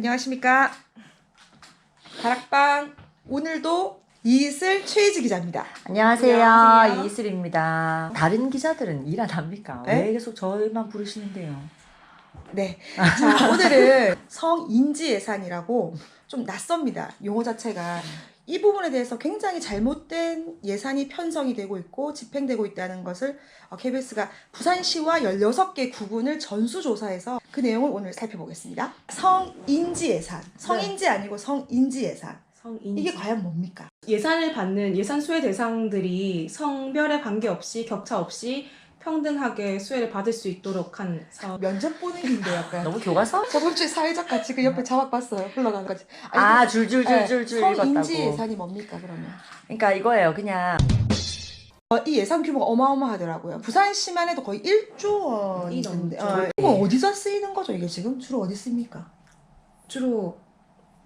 안녕하십니까. 다락방 오늘도 이슬 최희지 기자입니다. 안녕하세요. 안녕하세요. 이슬입니다. 다른 기자들은 일 안 합니까? 네? 왜 계속 저희만 부르시는데요? 네. 자, 오늘은 성인지 예산이라고 좀 낯섭니다. 용어 자체가. 이 부분에 대해서 굉장히 잘못된 예산이 편성이 되고 있고 집행되고 있다는 것을 KBS가 부산시와 16개 구군을 전수조사해서 그 내용을 오늘 살펴보겠습니다. 성인지 예산. 성인지 아니고 성인지 예산. 성인지. 이게 과연 뭡니까? 예산을 받는 예산 수혜 대상들이 성별에 관계없이 격차 없이 평등하게 수혜를 받을 수 있도록 한 사업. 면접 보는 긴데 약간. 너무 교과서? 저번 주에 사회적 가치 그 옆에 자막 봤어요. 흘러간 거지. 줄줄줄줄줄 성인지 읽었다고. 예산이 뭡니까 그러면? 그러니까 이거예요. 그냥 이 예산 규모가 어마어마하더라고요. 부산시만 해도 거의 1조 원이 넘는데. 넘죠. 이거 어디서 쓰이는 거죠 이게 지금? 주로 어디 씁니까? 주로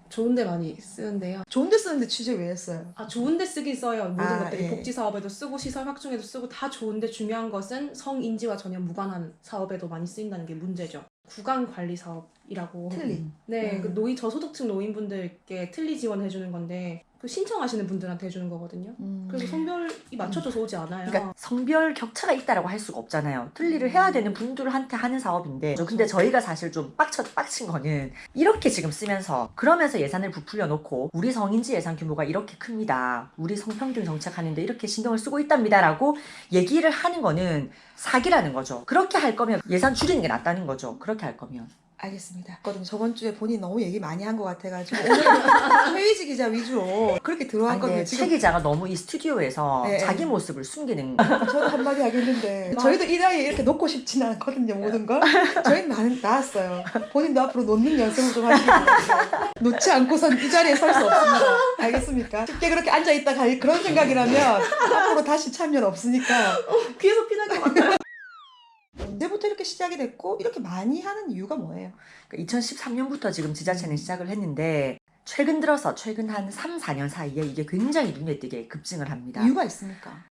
좋은데 많이 쓰는데요. 좋은 데 쓰는데 취재 왜 했어요? 좋은데 쓰긴 써요. 모든 것들이 예. 복지 사업에도 쓰고 시설 확충에도 쓰고 다 좋은데 중요한 것은 성인지와 전혀 무관한 사업에도 많이 쓰인다는 게 문제죠. 구간 관리 사업이라고. 틀린. 네, 그 저소득층 노인분들께 틀리 지원해주는 건데 그 신청하시는 분들한테 해주는 거거든요. 그래서 성별이 맞춰져서 오지 않아요. 그러니까 성별 격차가 있다라고 할 수가 없잖아요. 틀리를 해야 되는 분들한테 하는 사업인데 근데 저희가 사실 좀 빡친 거는 이렇게 지금 쓰면서 그러면서 예산을 부풀려 놓고 우리 성인지 예산 규모가 이렇게 큽니다. 우리 성평등 정책하는데 이렇게 신경을 쓰고 있답니다라고 얘기를 하는 거는 사기라는 거죠. 그렇게 할 거면 예산 줄이는 게 낫다는 거죠. 그렇게 할 거면. 알겠습니다. 저번 주에 본인 너무 얘기 많이 한 것 같아가지고 오늘 최희지 기자 위주로 그렇게 들어왔거든요. 근데 최 기자가 너무 이 스튜디오에서 네. 자기 모습을 숨기는 저도 한마디 하겠는데 저희도 이 나이에 이렇게 놓고 싶지는 않거든요. 모든 걸. 저희는 나았어요. 본인도 앞으로 놓는 연습을 좀 하시기 바랍니다. 놓지 않고선 이 자리에 설 수 없습니다. 알겠습니까? 쉽게 그렇게 앉아있다 갈 그런 생각이라면 앞으로 다시 참여는 없으니까. 귀에서 피나게 만들어. 언제부터 이렇게 시작이 됐고 이렇게 많이 하는 이유가 뭐예요? 2013년부터 지금 지자체는 시작을 했는데 최근 들어서 최근 한 3, 4년 사이에 이게 굉장히 눈에 띄게 급증을 합니다. 이유가 있습니까?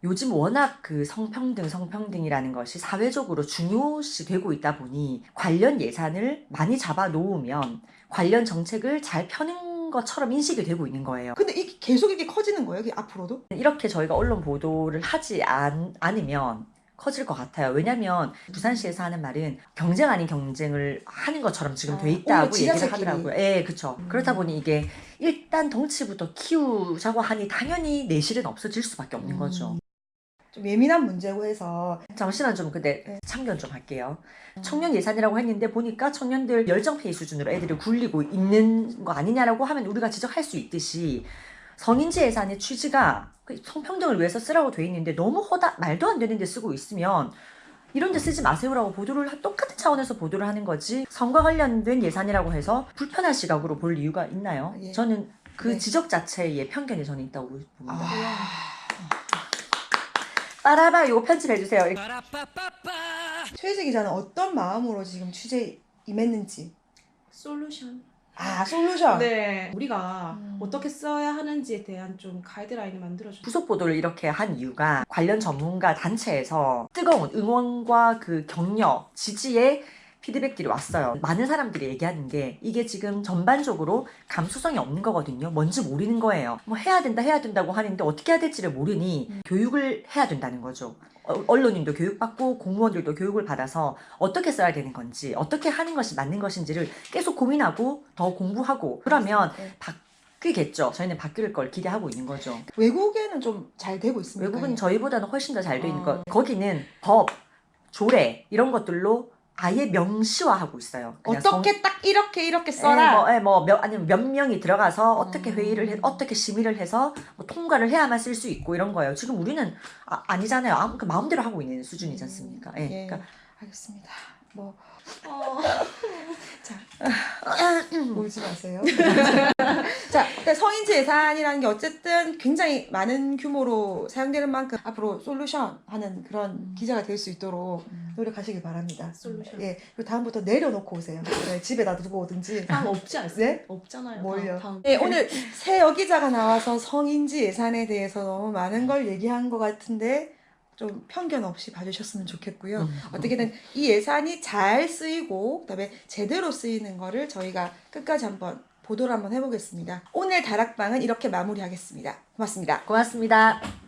요즘 워낙 그 성평등이라는 것이 사회적으로 중요시 되고 있다 보니 관련 예산을 많이 잡아 놓으면 관련 정책을 잘 펴는 것처럼 인식이 되고 있는 거예요. 근데 이게 계속 이렇게 커지는 거예요? 이게 앞으로도? 이렇게 저희가 언론 보도를 하지 않으면 커질 것 같아요. 왜냐면 부산시에서 하는 말은 경쟁 아닌 경쟁을 하는 것처럼 지금 돼 있다고 얘기를 하더라고요. 예, 그렇죠. 그렇다 보니 이게 일단 덩치부터 키우자고 하니 당연히 내실은 없어질 수밖에 없는 거죠. 좀 예민한 문제고 해서 잠시만 좀 근데 참견 좀 할게요. 청년 예산이라고 했는데 보니까 청년들 열정페이 수준으로 애들을 굴리고 있는 거 아니냐라고 하면 우리가 지적할 수 있듯이 성인지 예산의 취지가 성평등을 위해서 쓰라고 돼 있는데 너무 말도 안 되는 데 쓰고 있으면 이런 데 쓰지 마세요라고 똑같은 차원에서 보도를 하는 거지 성과 관련된 예산이라고 해서 불편한 시각으로 볼 이유가 있나요? 예. 저는 그 네. 지적 자체에 편견이 저는 있다고 봅니다. 빠라바 이거 편집해주세요. 최희지 기자는 어떤 마음으로 지금 취재에 임했는지. 솔루션. 솔루션. 네, 우리가 어떻게 써야 하는지에 대한 좀 가이드라인을 만들어주는. 후속 보도를 이렇게 한 이유가 관련 전문가 단체에서 뜨거운 응원과 그 격려, 지지의 피드백들이 왔어요. 많은 사람들이 얘기하는 게 이게 지금 전반적으로 감수성이 없는 거거든요. 뭔지 모르는 거예요. 뭐 해야 된다고 하는데 어떻게 해야 될지를 모르니 교육을 해야 된다는 거죠. 언론인도 교육받고 공무원들도 교육을 받아서 어떻게 써야 되는 건지 어떻게 하는 것이 맞는 것인지를 계속 고민하고 더 공부하고 그러면 바뀌겠죠. 저희는 바뀔 걸 기대하고 있는 거죠. 외국에는 좀 잘 되고 있습니까? 외국은 저희보다는 훨씬 더 잘 돼 있는 거. 거기는 법, 조례 이런 것들로 아예 명시화하고 있어요. 어떻게 딱 이렇게 써라. 아니면 몇 명이 들어가서 어떻게 회의를 어떻게 심의를 해서 뭐 통과를 해야만 쓸 수 있고 이런 거예요. 지금 우리는 아니잖아요. 마음대로 하고 있는 수준이지 않습니까? 예. 예. 그러니까 알겠습니다. 자, 울지 마세요. 자, 그러니까 성인지 예산이라는 게 어쨌든 굉장히 많은 규모로 사용되는 만큼 앞으로 솔루션 하는 그런 기자가 될 수 있도록 노력하시길 바랍니다. 솔루션. 예, 그리고 다음부터 내려놓고 오세요. 네, 집에다 두고 오든지. 다음 없지 않습니까? 네? 없잖아요. 뭘요? 다음. 예, 오늘 새 여기자가 나와서 성인지 예산에 대해서 너무 많은 걸 얘기한 것 같은데 좀 편견 없이 봐주셨으면 좋겠고요. 어떻게든 이 예산이 잘 쓰이고 그다음에 제대로 쓰이는 거를 저희가 끝까지 한번 보도를 한번 해보겠습니다. 오늘 다락방은 이렇게 마무리하겠습니다. 고맙습니다. 고맙습니다.